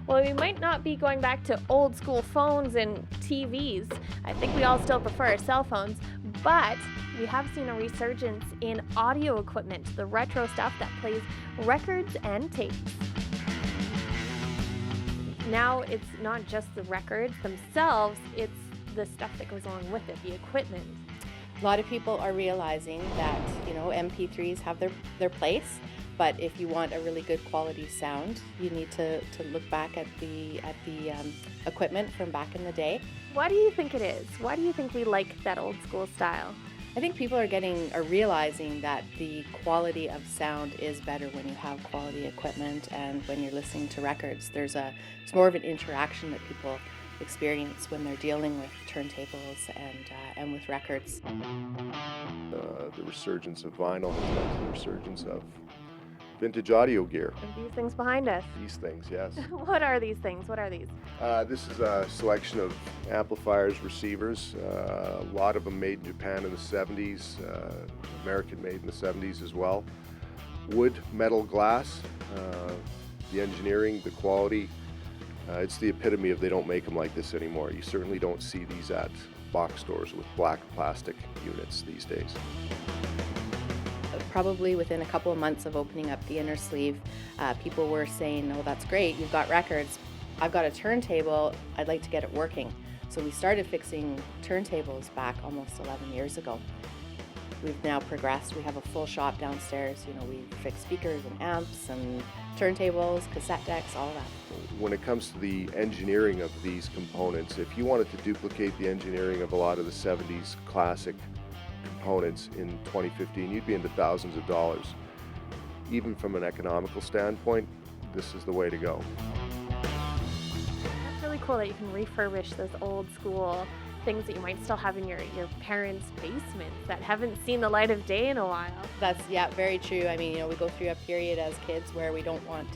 Well, we might not be going back to old school phones and TVs. I think we all still prefer cell phones, but we have seen a resurgence in audio equipment, the retro stuff that plays records and tapes. Now it's not just the records themselves, it's the stuff that goes along with it, the equipment. A lot of people are realizing that, MP3s have their place, but if you want a really good quality sound, you need to look back at the equipment from back in the day. Why do you think it is? Why do you think we like that old school style? I think people are realizing that the quality of sound is better when you have quality equipment and when you're listening to records. It's more of an interaction that people experience when they're dealing with turntables and with records. The resurgence of vinyl has led to the resurgence of vintage audio gear. Are these things behind us? These things, yes. What are these things? What are these? This is a selection of amplifiers, receivers, a lot of them made in Japan in the 70s, American made in the 70s as well. Wood, metal, glass, the engineering, the quality, it's the epitome of they don't make them like this anymore. You certainly don't see these at box stores with black plastic units these days. Probably within a couple of months of opening up the inner sleeve, people were saying, "Oh, that's great, you've got records. I've got a turntable, I'd like to get it working." So we started fixing turntables back almost 11 years ago. We've now progressed. We have a full shop downstairs. We fix speakers and amps and turntables, cassette decks, all of that. When it comes to the engineering of these components, if you wanted to duplicate the engineering of a lot of the 70s classic components in 2015, you'd be into thousands of dollars. Even from an economical standpoint, this is the way to go. That's really cool that you can refurbish those old school things that you might still have in your parents' basements that haven't seen the light of day in a while. That's, very true. I mean, we go through a period as kids where we don't want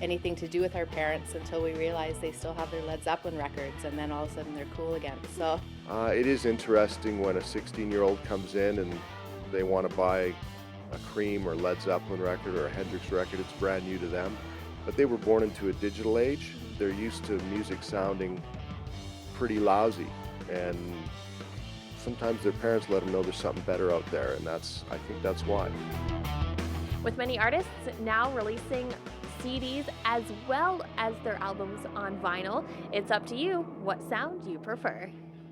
anything to do with our parents until we realize they still have their Led Zeppelin records, and then all of a sudden they're cool again. So It is interesting when a 16-year-old comes in and they want to buy a Cream or Led Zeppelin record or a Hendrix record. It's brand new to them, but they were born into a digital age. They're used to music sounding pretty lousy, and sometimes their parents let them know there's something better out there, and I think that's why. With many artists now releasing CDs as well as their albums on vinyl, it's up to you what sound you prefer.